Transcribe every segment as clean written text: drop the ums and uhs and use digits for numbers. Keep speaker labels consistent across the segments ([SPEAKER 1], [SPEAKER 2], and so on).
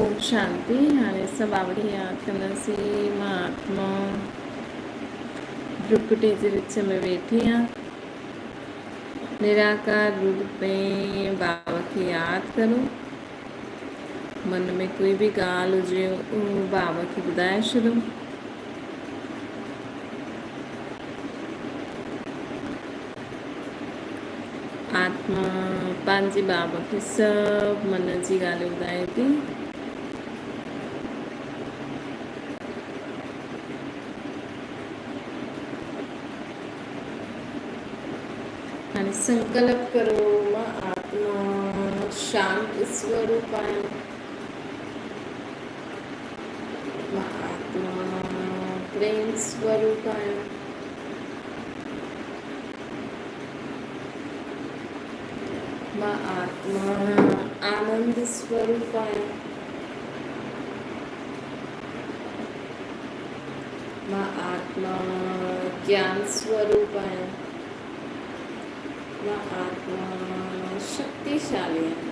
[SPEAKER 1] ओम शांति। हाणे सभु आवड़ी यादि कंदासीं। मां आत्मा भ्रुकुटी जे विच में वेठी आहियां। निराकार रूप में बाबा खे यादि करो। मन में कोई बि ॻाल्हि हुजे उहो बाबा खे ॿुधाए छॾो। आत्मा पंहिंजे बाबा खे सभु मन जी ॻाल्हियूं ॿुधाए थी। हाणे संकल्प करो, मां आत्मा शांत स्वरूप आहियां। मां आत्मा प्रेम स्वरूप आहियां। मां आत्मा आनंद स्वरूप आहियां। मां आत्मा ज्ञान स्वरूप आहियां। मां आत्मा शक्तिशाली आहियां।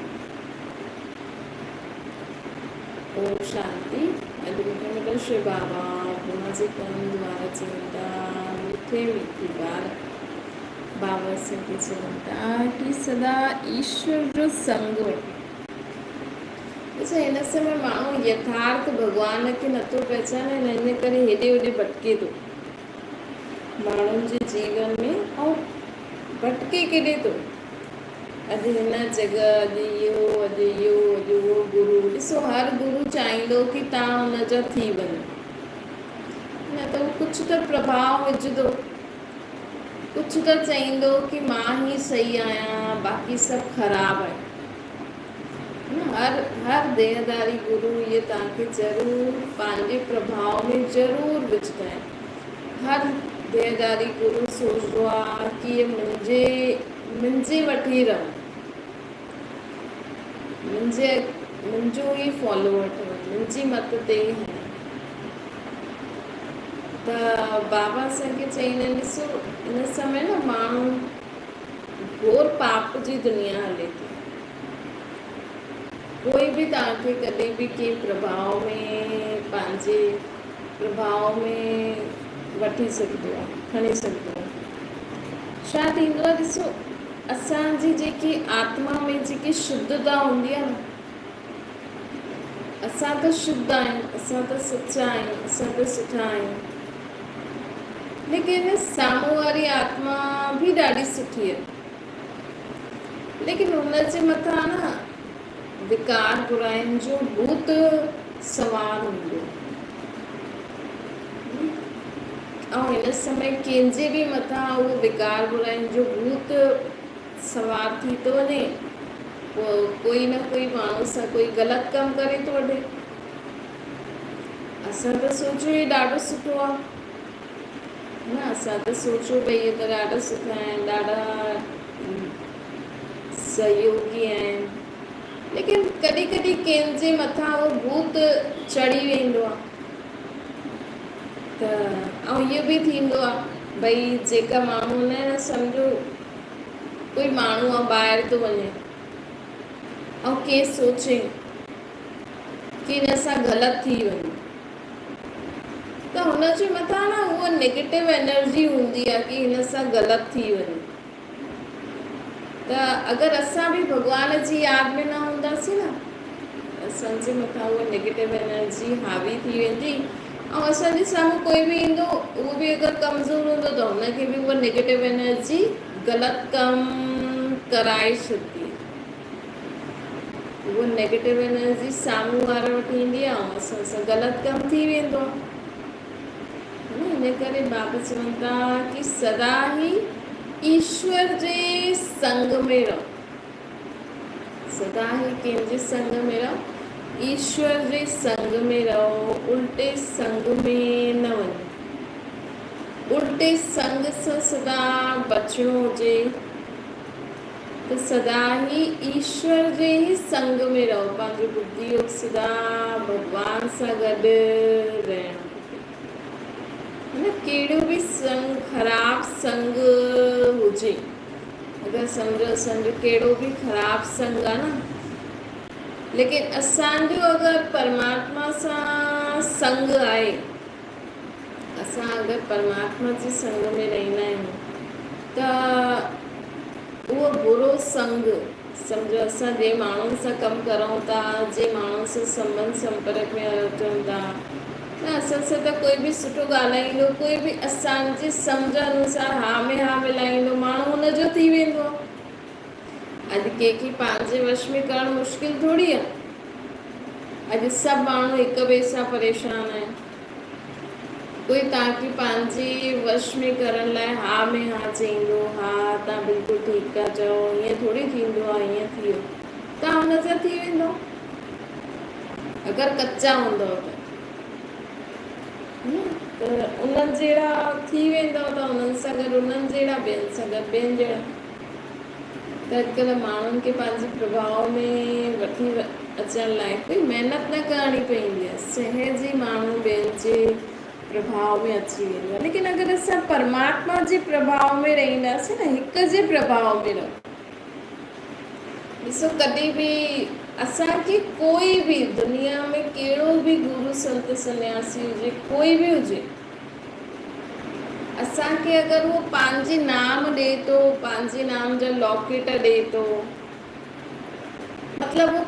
[SPEAKER 1] ओम शांति। अॼु मूंखे मिलियो श्री बाबा ब्रह्मा जे कम द्वारा चवनि था, मीठे मीठी ॿार बाबा असांखे चवनि था कि सदा ईश्वर जो संग वठो। अच्छा, हिन समय माण्हू यथार्थ भॻवान खे नथो पहचाने, हिन करे हेॾे होॾे भटके थो माण्हुनि जे जीवन में, ऐं भटके केॾे थो। अॼु हिन जॻह, अॼु इहो, अॼु इहो, अॼु उहो गुरू। ॾिसो, हर गुरू चाहींदो कि तव्हां हुनजा थी वञो, न त उहो कुझु त प्रभाव विझंदो, कुझु त चईंदो कि मां ई सही आहियां, बाक़ी सभु ख़राबु आहे। हर देहदारी गुरू इहे तव्हांखे ज़रूरु पंहिंजे प्रभाव में ज़रूरु विझंदा आहिनि। हर देहदारी गुरू सोचदो आहे कि इहे मुंहिंजे वठी रहो, मुंहिंजो ई फॉलोअर ठहो, मुंहिंजी मत ते ई हलो। त बाबा असांखे चईंदा आहिनि, ॾिसो हिन समय न माण्हू घोर पाप जी दुनिया हले थी। कोई बि तव्हांखे कॾहिं बि कंहिं प्रभाव में, पंहिंजे प्रभाव में वठी सघंदो आहे, खणी सघंदो आहे। छा थींदो आहे, ॾिसो असांजी जेकी आत्मा में जेकी शुद्धता हूंदी आहे न, असां त शुद्ध आहियूं, असां त सचा आहियूं, असां त सुठा आहियूं, लेकिन साम्हूं वारी आत्मा बि ॾाढी सुठी आहे, लेकिन हुनजे मथां न विकार बुराइनि जो भूत सवार हूंदो। ऐं हिन समय कंहिंजे बि मथां उहो विकार बुराइनि जो भूत सवार थी थो वञे, पोइ कोई न कोई माण्हू सां कोई ग़लति कमु करे थो वठे। असां त सोचियो इहो ॾाढो सुठो आहे, न असां त सोचियो भई इहे त ॾाढा सुठा आहिनि, ॾाढा सहयोगी आहिनि, लेकिन कॾहिं कॾहिं कंहिंजे मथां उहो भूत चढ़ी वेंदो आहे। त ऐं इहो बि थींदो आहे भई जेका माण्हू न, सम्झो कोई माण्हू आहे ॿाहिरि थो वञे ऐं के सोचे कि हिन सां ग़लति थी वञे, त हुनजे मथां न उहा नेगेटिव एनर्जी हूंदी आहे कि हिन सां ग़लति थी वञे। त अगरि असां बि भॻवान जी यादि में न हूंदासीं न, असांजे मथां उहा नेगेटिव एनर्जी हावी थी वेंदी, ऐं असांजे साम्हूं कोई बि ईंदो, उहो बि अगरि कमज़ोर हूंदो त हुनखे बि उहा नेगेटिव एनर्जी ग़लति कमु कराए छॾंदी। उहा नेगेटिव एनर्जी साम्हूं वारे वटि ईंदी आहे ऐं असां सां ग़लति कमु थी वेंदो आहे। हिन करे बाबा चवनि था कि सदा ई ईश्वर जे संग में रहो, सदा ई कंहिंजे संग में रहो, ईश्वर जे संग में रहो, उल्टे संग में न वञो। उल्टे संग सां सदा बचिणो हुजे त सदा ई ईश्वर जे ई संग में रहो, पंहिंजो बुद्धि योग सदा भॻवान सां गॾु रहणो। न कहिड़ो बि संग, ख़राबु संग हुजे, अगरि सम्झो असांजो कहिड़ो बि ख़राबु संग आहे न, लेकिन असांजो अगर परमात्मा सां संग आहे, असां अगर परमात्मा जे संग में रहंदा आहियूं त उहो बुरो संग, सम्झो असां जे माण्हुनि सां कमु करूं था, जे माण्हुनि सां संबंध संपर्क में अचूं था, न असां सां त कोई बि सुठो ॻाल्हाईंदो, कोई बि असांजी सम्झ अनुसार हा में हा मिलाईंदो, माण्हू हुनजो थी वेंदो। अॼु कंहिंखे पंहिंजे वश में करणु मुश्किल थोरी आहे। अॼु सभु माण्हू हिक ॿिए सां परेशान आहिनि। कोई तव्हांखे पंहिंजे वश में करण लाइ हा में हा चईंदो, हा तव्हां बिल्कुलु ठीकु आहे चओ, ईअं थोरी थींदो आहे, ईअं थी वियो, तव्हां हुन सां थी वेंदो अगरि कचा हूंदव त उन्हनि जहिड़ा थी वेंदव, त उन्हनि सां गॾु उन्हनि जहिड़ा, ॿियनि सां गॾु ॿियनि जहिड़ा। त अॼुकल्ह माण्हुनि खे पंहिंजे प्रभाव में वठी अचण लाइ कोई महिनत न करणी पवंदी आहे, सहज ई माण्हू ॿियनि जे प्रभाव में अची वेंदो आहे। लेकिन अगरि असां परमात्मा जे प्रभाव में रहंदासीं न, हिक जे प्रभाव में रहो, ॾिसो कॾहिं बि असांखे कोई बि दुनिया में कहिड़ो बि गुरु संत सन्यासी हुजे, कोई बि हुजे, असांखे अगरि उहो पंहिंजे नाम ॾिए थो, पंहिंजे नाम जा लॉकेट ॾिए थो, मतिलबु उहो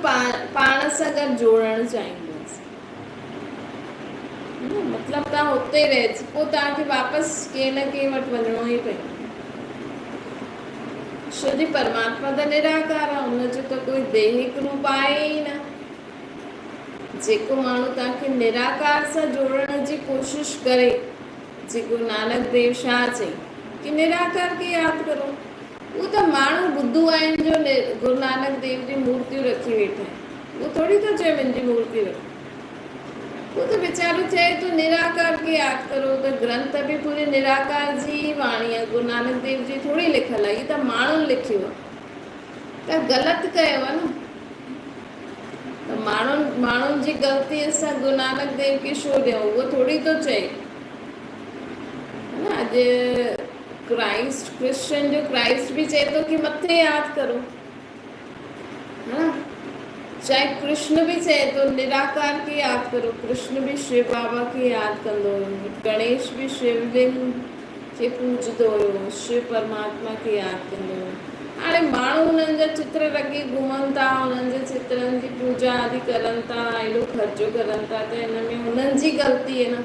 [SPEAKER 1] पाण सां गॾु जोड़णु चाहींदो, मतिलबु तव्हां हुते रहिजी, पोइ तव्हांखे वापसि कंहिं न कंहिं वटि वञिणो ई पवंदो। छो जी परमात्मा त निराकार आहे, हुनजो त कोई दैहिक रूप आहे ई न। जेको माण्हू तव्हांखे निराकार सां जोड़ण जी कोशिशि करे, जेको नानक देव छा चई कि निराकार खे यादि करो, उहो त माण्हू ॿुधू आहिनि जो गुरु नानक देव जी मूर्तियूं रखी वेठा आहिनि, उहो थोरी थो चए मुंहिंजी मूर्ति रखो, वो तो बेचारो चाहे तो निराकार के याद करो, तो ग्रंथ भी पूरे निराकार जी वाणी है, गुरु नानक देव जी थोड़ी लिखल है, ये तो माण्हुनि लिखियो आहे, त ग़लति कयो आहे न। त माण्हुनि जी ग़लती असां गुरु नानक देव खे छो ॾियूं, उहो थोड़ी तो चए न। अॼु क्रिश्चियन जो क्राइस्ट भी चए तो कि मथे याद करो, है ना। चाहे कृष्ण भी चए तो निराकार के याद करो, कृष्ण भी शिव बाबा के याद कंदो हुयो, गणेश भी शिवलिंग के पूजदो हुयो, शिव परमात्मा के याद कंदो हुयो। हाणे माण्हू उन्हनि जा चित्र रखी घुमनि था, उन्हनि जे चित्रनि जी पूजा आदि करनि था, एॾो ख़र्चो करनि था, त हिन में हुननि जी ग़लती आहे न।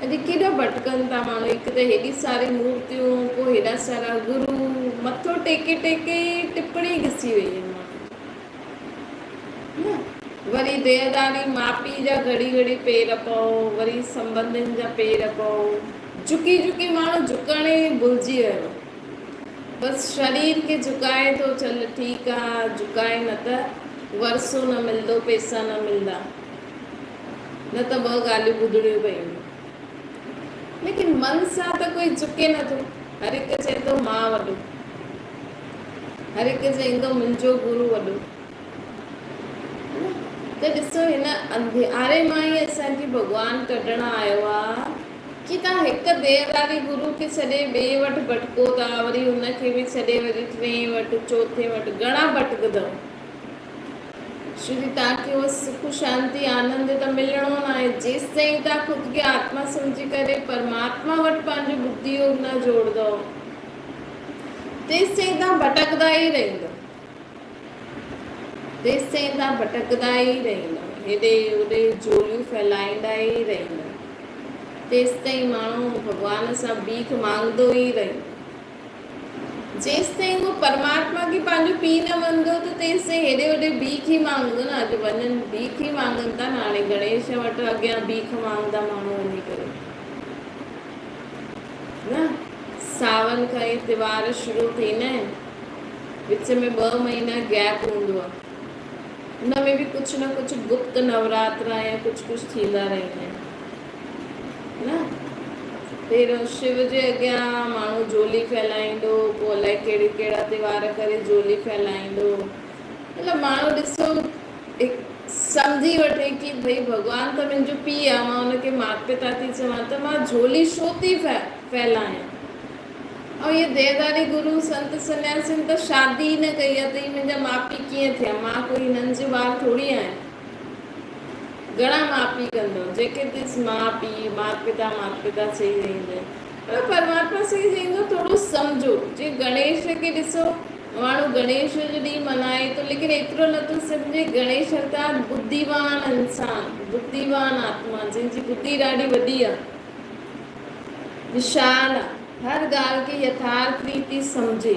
[SPEAKER 1] अॼु केॾो भटकनि था माण्हू, हिकु त हेॾी सारी मूर्तियूं, पोइ हेॾा सारा गुरू, मथो टेके टेके टिप्पणी घिसी वई आहे। वरी देहदारी माउ पीउ जा घड़ी घड़ी पेर पओ, वरी संबंधियुनि जा पेर पओ, झुकी झुकी माण्हू झुकण ई भुलिजी वियो, बसि शरीर खे झुकाए थो, चल ठीकु आहे झुकाए, न त वरसो न मिलंदो, पैसा न मिलंदा, न त ॿ ॻाल्हियूं ॿुधणियूं पयूं। लेकिन मन सां त कोई झुके नथो, हर हिकु चए थो मां वॾो, हर हिकु चईंदो मुंहिंजो गुरू वॾो। त ॾिसो हिन अंधियारे मां ई असांखे भॻवानु कढण आयो आहे कि तव्हां हिकु देहदारी गुरू खे छॾे ॿिए वटि भटको था, वरी हुनखे बि छॾे वरी टे वटि चौथे वटि, घणा भटकंदव। छो कि तव्हांखे उहो सुख शांति आनंद त मिलणो न आहे, जेसि ताईं तव्हां ख़ुदि खे आत्मा सम्झी करे परमात्मा वटि पंहिंजो बुद्धि योग न जोड़ंदव, तेसि ताईं तव्हां भटकंदा ई रहंदव, तेसि ताईं तव्हां भटकंदा ई रहंदव, हेॾे होॾे झोलियूं फैलाईंदा ई रहंदव, तेसि ताईं माण्हू भॻवान सां भीख मांगंदो ई रहंदो। जेसि ताईं उहो परमात्मा खे पंहिंजो पीउ न मञंदो, त तेसि ताईं हेॾे होॾे भीख ई मांगंदो न। अॼु वञनि भीख ई मांगनि था न, हाणे गणेश वटि अॻियां भीख मांगंदा माण्हू वञी करे न। सावन खां ई त्योहार शुरू थींदा आहिनि, विच में 2 महीना गैप हूंदो आहे, हुन में बि कुझु न कुझु गुप्त नवरात्रा या कुझु थींदा रहंदा आहिनि न। पहिरियों शिव जे अॻियां माण्हू झोली फैलाईंदो, पोइ अलाए कहिड़ा त्योहार करे झोली फैलाईंदो, मतिलबु माण्हू ॾिसो सम्झी वठे कि भई भॻवानु त मुंहिंजो पीउ आहे, मां हुनखे माता पिता थी चवां, त मां झोली छो थी फैलायां। ऐं इहे देहदारी गुरु संत सन्यासिन त शादी न कई आहे त मुंहिंजा माउ पीउ कीअं थिया? मां कोई हिननि जो ॿार थोरी आहियां। घणा माउ पीउ कंदो जेके ॾिस माउ पीउ माता पिता चई वेंदा पर परमात्मा साईं चईंदो थोरो सम्झो। जे गणेश खे ॾिसो, माण्हू गणेश जो ॾींहुं मल्हाए थो, लेकिन एतिरो नथो सम्झे गणेश अर्थात बुद्धिवान इंसान, बुद्धिवान आत्मा, जंहिंजी बुद्धि ॾाढी वॾी आहे, विशाल आहे, हर ॻाल्हि खे यथार्थ रीति सम्झे,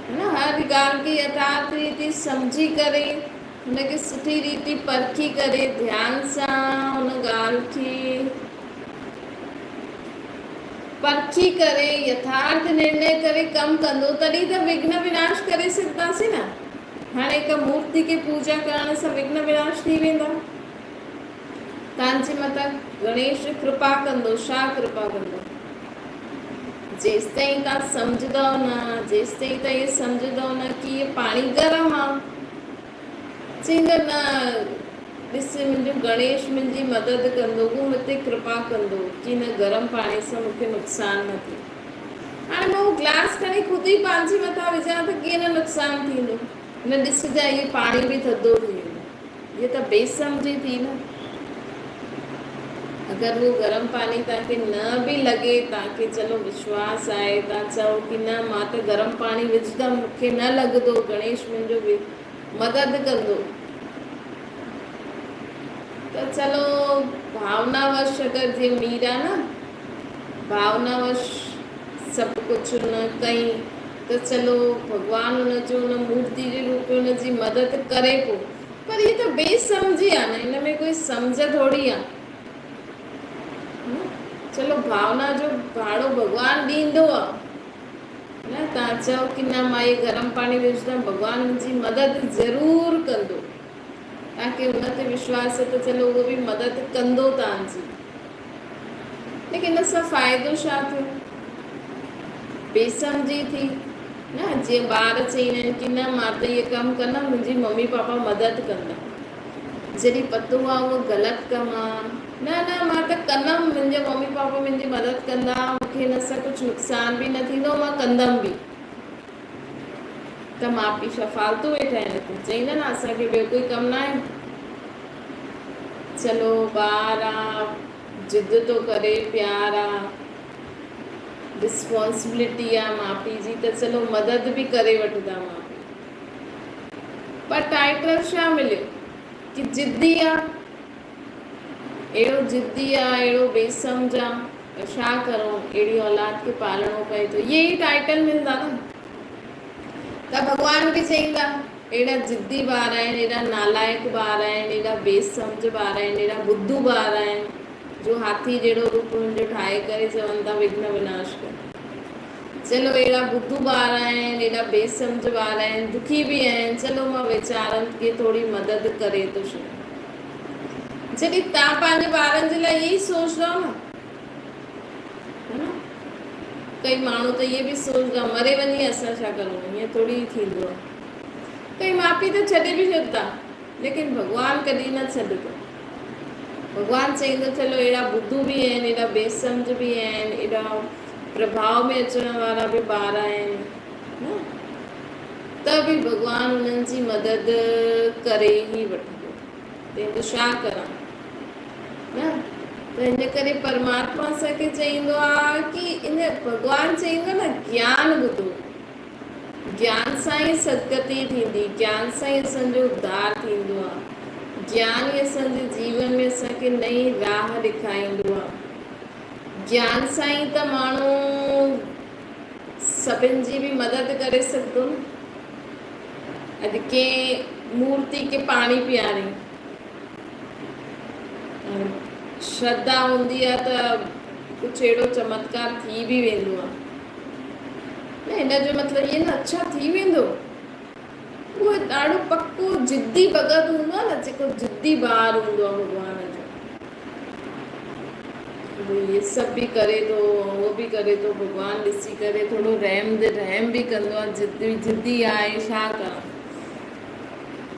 [SPEAKER 1] है न, हर ॻाल्हि खे यथार्थ रीति सम्झी करे हुनखे सुठी रीति परखी करे ध्यान सां हुन ॻाल्हि खे परखी करे यथार्थ निर्णय करे कमु कंदो, तॾहिं त विघ्न विनाश करे सघंदासीं न। हाणे हिकु मूर्ति खे पूजा करण सां विघ्न विनाश थी वेंदा? तव्हांजे मथां गणेश कृपा कंदो, छा कृपा कंदो? जेसि ताईं तव्हां सम्झंदव न, जेसि ताईं तव्हां इहे सम्झंदव न कि इहो पाणी गरम आहे, चईंदो न ॾिस मुंहिंजो गणेश मुंहिंजी मदद कंदो, उहो मूं ते कृपा कंदो कि न गरम पाणी सां मूंखे नुक़सानु न थिए। हाणे मां उहो ग्लास खणी ख़ुदि ई पंहिंजे मथां विझां त कीअं न नुक़सानु थींदो? न ॾिसजांइ इहो पाणी बि थधो थी वेंदो, इहा त बेसम्झी थी न। अगरि उहो गरम पाणी तव्हांखे न बि लॻे, तव्हांखे चलो विश्वास आहे, तव्हां चओ कि न मां त गरम पाणी विझंदमि, मूंखे न लॻंदो, गणेश मुंहिंजो बि मदद कंदो, त चलो भावनावश अगरि जीअं मीरा न भावनावश सभु कुझु न कई त चलो भॻवानु हुनजो हुन मूर्ति जे रूप में हुनजी मदद करे पियो, पर इहे त बेसम्झी आहे न, हिन में कोई सम्झ थोरी आहे। चलो भावना जो भाड़ो भॻवानु ॾींदो आहे न, तव्हां चओ कि न मां इहे गरम पाणी विझंदमि, भॻवानु मुंहिंजी मदद ज़रूरु कंदो, तव्हांखे हुन ते विश्वास आहे त चलो उहो बि मदद कंदो तव्हांजी, लेकिन हिन सां फ़ाइदो छा थियो? बेसम्झी थी न। जीअं ॿार चईंदा आहिनि कि न मां त इहे कमु कंदमि, मुंहिंजी मम्मी पापा मदद कंदा, जॾहिं पतो आहे उहो ग़लति कमु आहे, न न मां त कंदमि, मुंहिंजा मम्मी पापा मुंहिंजी मदद कंदा, मूंखे हिन सां कुझु नुक़सानु बि न थींदो, मां कंदमि बि, त माउ पीउ छा फालतू वेठा आहिनि? चईंदा न असांखे ॿियो कोई कमु न आहे। चलो ॿार आहे, जिद थो करे, प्यार आहे, रिस्पॉन्सिबिलिटी आहे माउ पीउ जी, त चलो मदद बि करे वठंदा माउ पीउ, पर टाइटल छा मिलियो कि जिद्दी आहे, अहिड़ो जिद्दी आहे, अहिड़ो बेसम्झ आहे, छा करूं? अहिड़ी औलाद खे पालणो पए थो, इहे ई टाइटल मिलंदा न। त भॻवान बि चईंदा अहिड़ा जिद्दी ॿार आहिनि, एॾा नालाइक ॿार आहिनि, एॾा बेसम्झ ॿार आहिनि, एॾा बुद्धू ॿार आहिनि, जो हाथी जहिड़ो रूप मुंहिंजो ठाहे करे चवनि था विघ्न विनाश कर। चलो अहिड़ा बुद्धू ॿार आहिनि, एॾा बेसम्झ ॿार आहिनि, दुखी बि आहिनि, चलो मां वीचारनि खे थोरी मदद करे थो छॾियां। जॾहिं तव्हां पंहिंजे ॿारनि जे लाइ इहे ई सोचंदव न, है न, कई माण्हू त इहे बि सोचंदा मरे वञी असां छा करूं, ईअं थोरी थींदो आहे। कई माउ पीउ त छॾे बि छॾंदा, लेकिन भॻवानु कॾहिं न छॾंदो। भॻवानु चईंदो चलो अहिड़ा बुद्धू बि आहिनि, एॾा बेसम्झ बि आहिनि, एॾा प्रभाव में अचण वारा बि ॿार आहिनि न, त बि भॻवानु हुननि जी मदद करे ई वठंदो, तंहिंजो छा करां न। त हिन करे परमात्मा असांखे चईंदो आहे कि इन भॻवानु चईंदो न ज्ञान ॿुधो, ज्ञान सां ई सदगति थींदी, ज्ञान सां ई असांजो उद्धार थींदो आहे, ज्ञान ई असांजे जीवन में असांखे नई राह ॾेखारींदो आहे, ज्ञान सां ई त माण्हू सभिनि जी बि मदद करे सघंदो न। अॼु कंहिं मूर्ति खे पाणी पीआरे, श्रद्धा हूंदी आहे त कुझु अहिड़ो चमत्कार थी बि वेंदो आहे न, हिन जो मतिलबु इहे न अच्छा थी वेंदो, उहो ॾाढो पको जिद्दी भॻत हूंदो आहे न, जेको जिद्दी ॿारु हूंदो आहे भॻवान जो, इहे सभु बि करे थो, उहो बि करे थो, भॻवानु ॾिसी करे थोरो रहम बि कंदो आहे, जिद्दी आहे, छा कयां,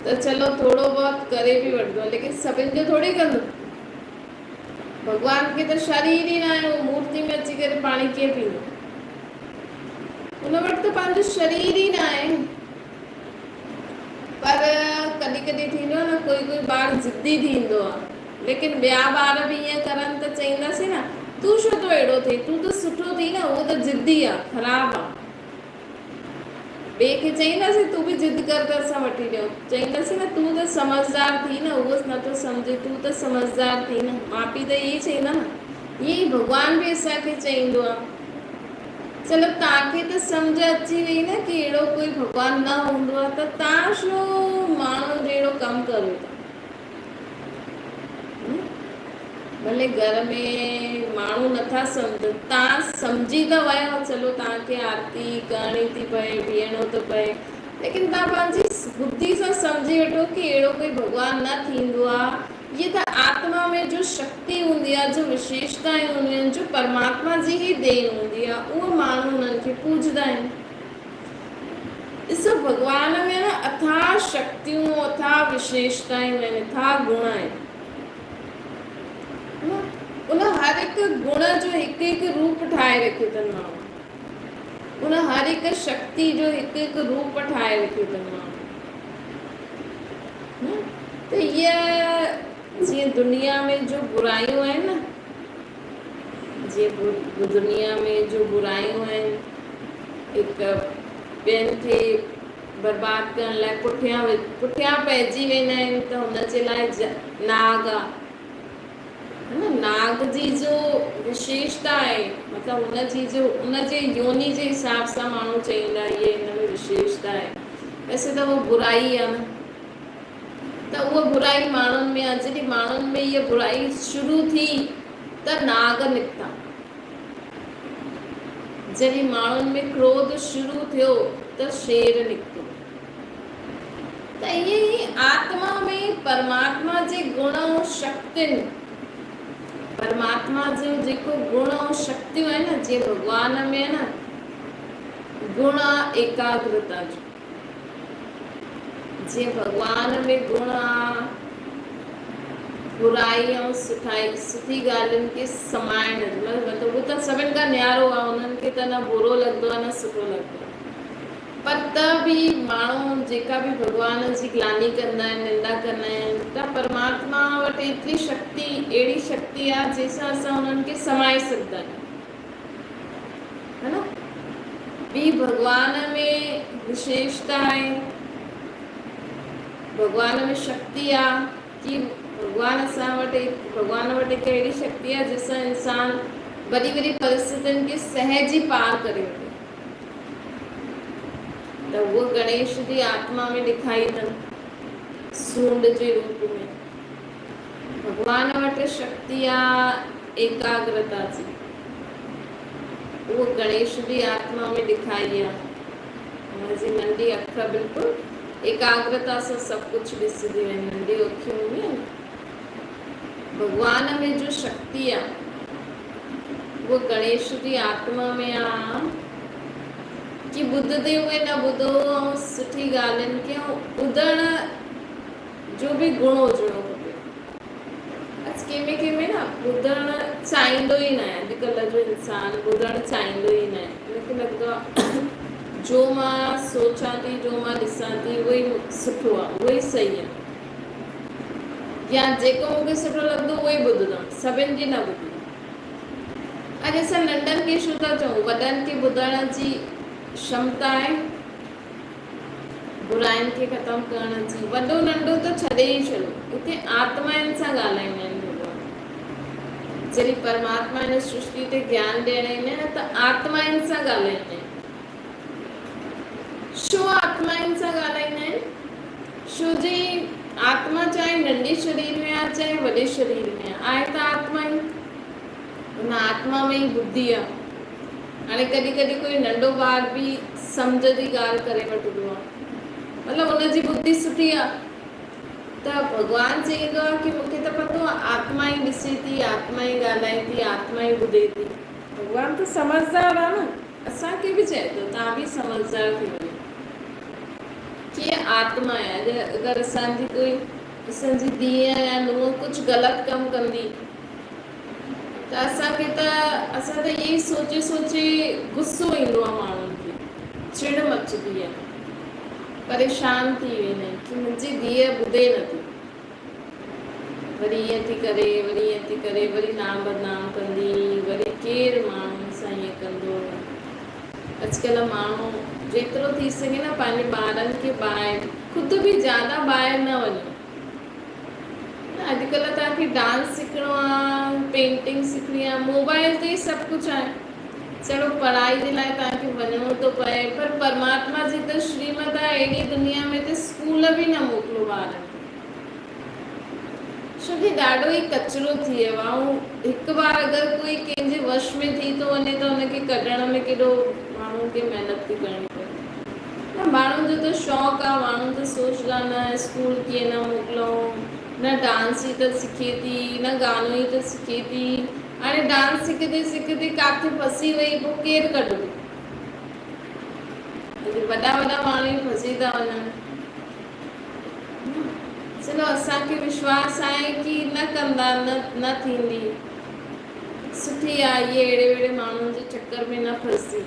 [SPEAKER 1] त चलो थोरो बहुत करे बि वठंदो आहे, लेकिन सभिनि जो थोरी कंदो। भॻवान खे त शरीर ई न आहे, उहो मूर्ति में अची करे पाणी कीअं पींदो? वटि त पंहिंजो शरीर ई न आहे। पर कॾहिं कॾहिं थींदो आहे न, कोई ॿार ज़िद्दी थींदो आहे, लेकिन ॿिया ॿार बि ईअं करनि त चईंदासीं न तूं छो तो अहिड़ो थिए, तूं त सुठो थी न, उहो त ज़िद्दी आहे, ख़राबु आहे। ॿिए खे चईंदासीं तूं बि ज़िद कर त असां वठी ॾियूं, चईंदासीं न तूं त समझदार थी न, उहो नथो सम्झे, तूं त समझदार थी न। माउ पीउ त इहे ई चईंदा न, ईअं ई भॻवानु बि असांखे चईंदो आहे। चलो तव्हांखे त सम्झ अची वई न कि अहिड़ो कोई भॻवानु न हूंदो आहे, त तव्हां छो माण्हुनि जहिड़ो कमु करो था। भले घर में माण्हू नथा सम्झनि, तव्हां सम्झी त विया, चलो तव्हांखे आरती करणी थी पए, बीहणो थो पए, लेकिन तव्हां पंहिंजी बुद्धि सां सम्झी वठो कि अहिड़ो कोई भॻवानु न थींदो आहे। ये त आत्मा में जो शक्ति हूंदी आहे, जो विशेषताएं हूंदियूं आहिनि, जो परमात्मा जी ही देन हूंदी आहे, उहो माण्हू उन्हनि खे पूजदा आहिनि। ॾिसो भॻवान में न अथाह शक्तियूं, अथाह विशेषताएं आहिनि, अथाह गुण आहिनि। उन हर हिकु गुण जो हिकु हिकु रूप ठाहे रखियो अथनि माण्हू, उन हर हिकु शक्ति जो हिकु हिकु रूप ठाहे रखियो अथनि माण्हू। त इहा जीअं दुनिया में जो बुराइयूं आहिनि न, जीअं दुनिया में जो बुराइयूं आहिनि, हिकु ॿियनि खे बर्बाद करण लाइ पुठियां पइजी वेंदा आहिनि, त हुनजे लाइ नाग आहे न। नाग जी जो विशेषता आहे, मतिलबु हुनजी जो उनजे योनि जे हिसाब सां माण्हू चईंदा इहे हिन में विशेषता आहे। वैसे त उहो बुराई आहे न, त उहा बुराई माण्हुनि में आहे। जॾहिं माण्हुनि में इहा बुराई शुरू थी त नाग निकिता, जॾहिं माण्हुनि में क्रोध शुरू थियो त शेर निकितो। त ईअं ई आत्मा में परमात्मा जे गुण ऐं शक्तियुनि, परमात्मा जो जेको गुण ऐं शक्तियूं आहिनि न, जीअं भॻवान में आहे न गुण आहे एकाग्रता जो, जीअं भॻवान में गुण आहे बुराई ऐं सुठी ॻाल्हियुनि खे समाइण, मतिलबु उहो त सभिनि खां न्यारो आहे, उन्हनि खे त न बुरो लॻंदो आहे न सुठो लॻंदो आहे। पर त बि माण्हू जेका बि भॻवान जी ग्लानी कंदा आहिनि, निंदा कंदा आहिनि, त परमात्मा वटि एतिरी शक्ति, अहिड़ी शक्ति आहे जंहिंसां असां उन्हनि खे समाए सघंदा आहियूं, है न। ॿी भॻवान में विशेषता आहे, भॻवान में शक्ति आहे कि भॻवान वटि हिकु अहिड़ी शक्ति आहे जंहिंसां इंसान वॾी वॾी परिस्थितियुनि खे सहज ई पार करे वठे। त उहो गणेश जी आत्मा में ॾेखारी अथनि सूंड जे रूप में। भॻवान वटि शक्ति आहे एकाग्रता जी, उहो गणेश जी आत्मा में ॾेखारी आहे। हुनजी नंढी अख बिल्कुलु एकाग्रता सां सभु कुझु ॾिसंदियूं आहिनि, नंढियूं अखियूं हूंदियूं आहिनि। भॻवान में जो शक्ति आहे उहो गणेश जी आत्मा में आहे कि ॿुधंदे हुए न ॿुधो ऐं सुठी ॻाल्हियुनि खे ॿुधण जो बि गुण हुजिणो खपे। कंहिंमें न ॿुधणु चाहींदो ई न आहे, अॼुकल्ह जो इंसान ॿुधणु चाहींदो ई न आहे। मूंखे लॻंदो आहे जो मां सोचां थी, जो मां ॾिसां थी, उहो ई सुठो आहे, उहो ई सही आहे, या जेको मूंखे सुठो लॻंदो उहो ई ॿुधंदमि, सभिनि जी न ॿुधंदमि। अॼु असां नंढनि खे छो था चऊं, वॾनि खे ॿुधण जी क्षमता आहे बुराइनि खे ख़तमु करण जी। वॾो नंढो त छॾे ई छॾो, हिते आत्माउनि सां ॻाल्हाईंदा आहिनि भॻवान। जॾहिं परमात्मा हिन सृष्टि ते ज्ञान ॾियण ईंदा आहिनि त आत्माउनि सां ॻाल्हाईंदा आहिनि। छो आत्माउनि सां ॻाल्हाईंदा आहिनि? छो जी आत्मा चाहे नंढे शरीर में आहे चाहे वॾे शरीर में आहे त आत्मा ई, हुन आत्मा में ई बुद्धि आहे। हाणे कॾहिं कॾहिं कोई नंढो ॿार बि सम्झ जी ॻाल्हि करे वठंदो आहे, मतिलबु हुनजी बुद्धि सुठी आहे, त भॻवानु चईंदो आहे कि मूंखे त पतो आहे आत्मा ई ॾिसे थी, आत्मा ई ॻाल्हाए थी, आत्मा ई ॿुधे थी। भॻवानु त समझदार आहे न, असांखे बि चए थो तव्हां बि समझदार थी वञो। कीअं आत्मा आहे, अगरि असांजी धीअ या नुंहुं कुझु ग़लति कमु कंदी त असां त इहे ई सोचे गुस्सो ईंदो आहे माण्हुनि खे, चिड़ मचदी है, परेशान थी वेंदा आहिनि कि मुंहिंजी धीअ ॿुधे नथी, वरी ईअं थी करे, वरी ईअं थी करे, वरी नाम बदनाम कंदी, वरी केरु माण्हुनि सां ईअं कंदो। अॼुकल्ह माण्हू जेतिरो थी सघे न पंहिंजे ॿारनि खे ॿाहिरि, ख़ुदि बि ज़्यादा ॿाहिरि न वञो। अॼुकल्ह तव्हांखे डांस सिखणो आहे, पेंटिंग सिखणी आहे, मोबाइल ते ई सभु कुझु आहे। चलो पढ़ाई जे लाइ तव्हांखे वञिणो थो पए, पर परमात्मा जी त श्रीमत आहे अहिड़ी दुनिया में त स्कूल बि न मोकिलो ॿारनि खे, छोकी ॾाढो ई कचिरो थी वियो आहे। ऐं हिकु बार अगरि कोई कंहिंजे वश में थी थो वञे त हुनखे कढण में केॾो माण्हुनि खे महिनत थी करणी पए। न माण्हुनि जो त शौक़ु आहे, माण्हू त सोचदा न स्कूल कीअं न मोकिलूं, न डांस ई त सिखे थी, न गानो ई त सिखे थी। हाणे डांस सिखंदे सिखंदे किथे फसी वई, पोइ केरु कढंदो? वॾा वॾा माण्हू ई फसी था वञनि। चलो असांखे विश्वास आहे कि न कंदा, न थींदी, सुठी आहे इहे, अहिड़े अहिड़े माण्हुनि जे चक्कर में न फंसी।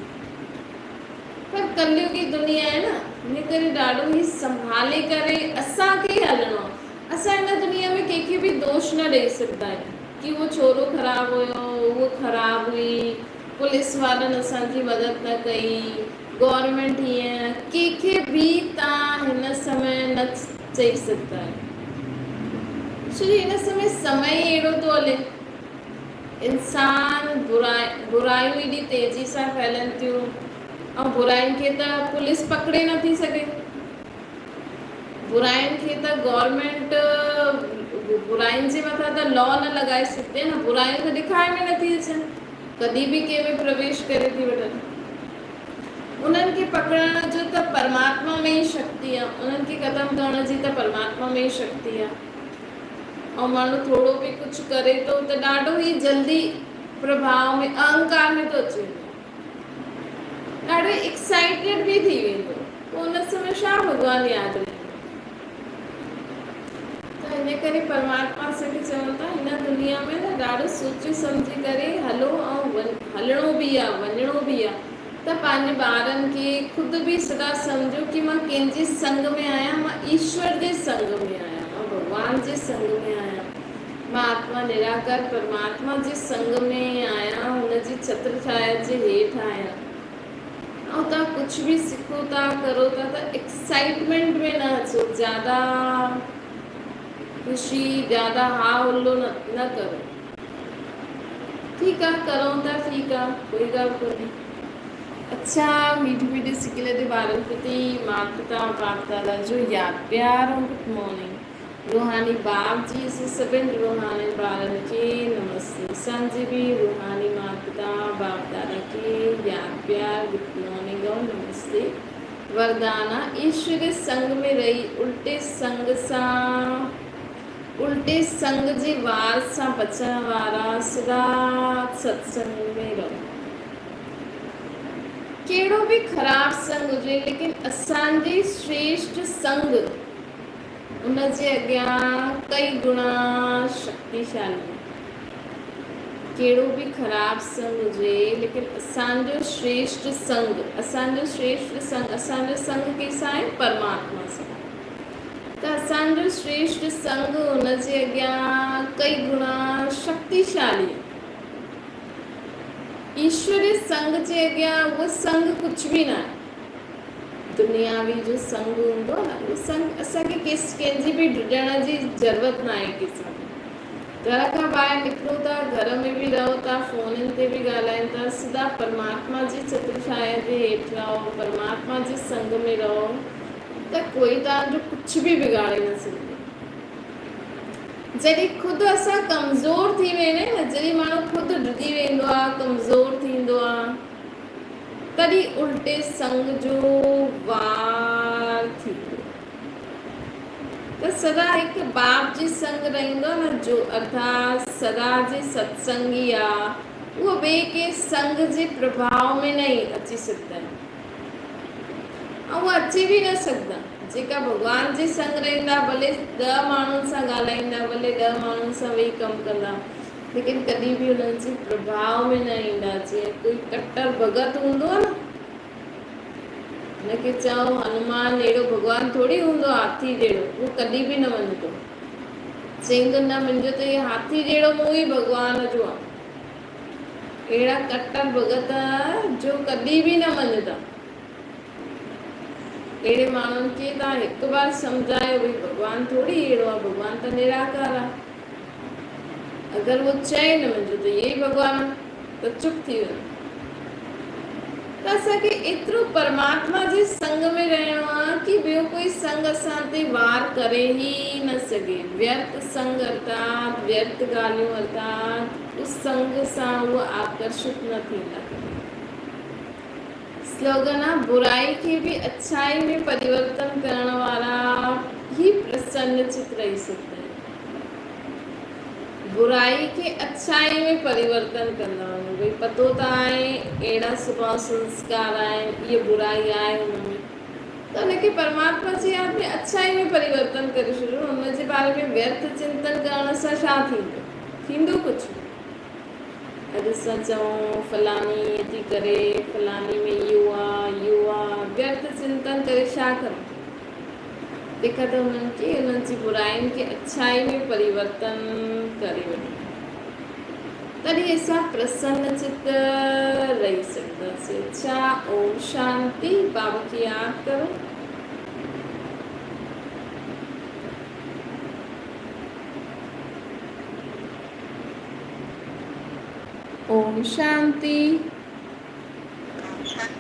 [SPEAKER 1] पर कलयुगी दुनिया आहे न, इन करे ॾाढो ई संभाले करे असांखे ई हलणो आहे। असां हिन दुनिया में कंहिंखे बि दोष न ॾेई सघंदा आहियूं कि उहो छोरो ख़राबु हुयो, उहो ख़राबु हुई, पुलिस वारनि असांजी मदद न कई, गवर्नमेंट हीअं, कंहिंखे बि तव्हां हिन समय न चई सघंदा आहियो। छो हिन समय ई अहिड़ो थो हले, इंसान बुरायूं एॾी तेज़ी सां फैलनि थियूं, ऐं बुराइनि खे त पुलिस पकड़े नथी सघे, बुराइनि खे त गवर्नमेंट बुराइनि जे मथां त लॉ न लॻाए सघंदी न, बुराइयूं त ॾेखारे में नथी अचनि, कॾहिं बि कंहिंमें प्रवेश करे थी वठनि। उन्हनि खे पकड़ण जो त परमात्मा में ई शक्ति आहे, उन्हनि खे ख़तमु करण जी त परमात्मा में ई शक्ति आहे। ऐं माण्हू थोरो बि कुझु करे थो त ॾाढो ई जल्दी प्रभाव में, अहंकार में थो अची वञे, ॾाढो एक्साइटेड बि थी वेंदो, पोइ उन समय छा भॻवानु यादि रहे। त इन करे परमात्मा असांखे चवनि था हिन दुनिया में न ॾाढो सोचे सम्झी करे हलो, ऐं हलणो बि आहे, वञिणो बि आहे। त पंहिंजे ॿारनि खे ख़ुदि बि सदा सम्झो कि मां कंहिंजे संग में आहियां, मां ईश्वर जे संग में आहियां, मां भॻवान जे संग में आहियां, मां आत्मा निराकार परमात्मा जे संग में आहियां, हुनजी छत्र छाया जे हेठि आहियां। ऐं तव्हां कुझु बि सिखो था, करो था, त एक्साइटमेंट में न अचो, ज़्यादा ख़ुशी, ज़्यादा हा हुल्लो न करो। ठीकु आहे, करूं था, ठीकु आहे, कोई ॻाल्हि कोन्हे। अच्छा, मीठे मीठे सिकले जे ॿारनि प्रति माता पिता ऐं बाप दादा जो यादि प्यार ऐं गुड मॉर्निंग। रूहानी बाप जी से सभिनी रूहानी ॿारनि खे नमस्ते। असांजे बि रूहानी माता पिता बाप दादा खे यादि प्यार, गुड मॉर्निंग और नमस्ते। वरदाना ईश्वर संग में रही उल्टे संग जे वार सां बचण वारा सदा सत्संग में रहो। कहिड़ो बि ख़राबु संग हुजे, लेकिन असांजे श्रेष्ठ संग उनजे अॻियां कई गुणा शक्तिशाली। कहिड़ो बि ख़राबु संग हुजे, लेकिन असांजो श्रेष्ठ संग, असांजो संग कंहिंसां आहे? परमात्मा सां। त असांजो श्रेष्ठ संग हुनजे अॻियां कई गुणा शक्तिशाली। ईश्वरी संग जे अॻियां उहो संग कुझु बि न आहे। दुनियावी जो संग हूंदो आहे न, उहो संग असांखे कंहिंजी बि ढुढण जी ज़रूरत न आहे। कंहिंसां घर खां ॿाहिरि निकिरो था, घर में बि रहो था, फ़ोननि ते बि ॻाल्हाइनि था, सदा परमात्मा जी छत्र छाया जे हेठि रहो, परमात्मा जे संग में रहो, त कोई तव्हांजो कुझु बि बिगाड़े न सघंदो। जॾहिं ख़ुदि असां कमज़ोर थी वेंदा आहियूं न, जॾहिं माण्हू ख़ुदि ढुधी वेंदो आहे, कमज़ोर थींदो आहे, तॾहिं उल्टे संग जो वार थींदो। त सदा हिकु बाप जे संग रहंदो न, जो अर्थात सदा जे सत्संगी आहे, उहो ॿिए के संग जे प्रभाव में न अची सघंदा आहिनि, ऐं उहे अची बि न सघंदा। जेका भॻवान जे संग रहंदा, भले 10 माण्हुनि सां ॻाल्हाईंदा, भले 10 माण्हुनि सां वेही कमु कंदा, लेकिन कॾहिं बि उन्हनि जे प्रभाव में न ईंदा। जीअं कोई कट्टर भगत हूंदो आहे न, हुनखे चओ हनुमान अहिड़ो भॻवानु थोरी हूंदो हाथी जहिड़ो, उहो कॾहिं बि न मञंदो। चईंदो न मुंहिंजो त इहे हाथी जहिड़ो मुंहुं ई भॻवान जो आहे। अहिड़ा कट्टर भॻत जो कॾहिं बि न मञंदा। अहिड़े माण्हुनि खे तव्हां हिकु बार सम्झायो भई भॻवानु थोरी अहिड़ो आहे, भॻवानु त निराकार आहे। अगरि उहो चए न मुंहिंजो त इहे ई भॻवानु त चुप थी वञो। त असांखे एतिरो परमात्मा जे संग में रहणो आहे कि ॿियो कोई संग असां ते वार करे ई न सघे। व्यर्थ संग अर्थात व्यर्थ ॻाल्हियूं अर्थात उस संग सां उहो आकर्षित न थींदा। स्लोगन आहे बुराई खे बि अच्छाई में परिवर्तन करण वारा ही प्रसन्न चित रही सघंदा आहिनि। बुराई खे अच्छाई में परिवर्तन कंदा वञो। भई पतो त आहे अहिड़ा स्वभाव संस्कार आहिनि, इहा बुराई आहे हुनमें, त हुनखे परमात्मा जी यादि में अच्छाई में परिवर्तन करे छॾियो। हुनजे बारे में व्यर्थ चिंतन करण सां छा थींदो? थींदो कुझु। अॼु असां चऊं फलानी थी करे, फलानी में इहो आहे, व्यर्थ चिंतन करे छा करूं? तंहिंखां त हुननि जी बुराइनि खे अच्छाई में परिवर्तन करे वठो, तॾहिं असां प्रसन्न चित रही सघंदासीं। अच्छा, ओम शांति। बाबा खे यादि करो। ओम शांति।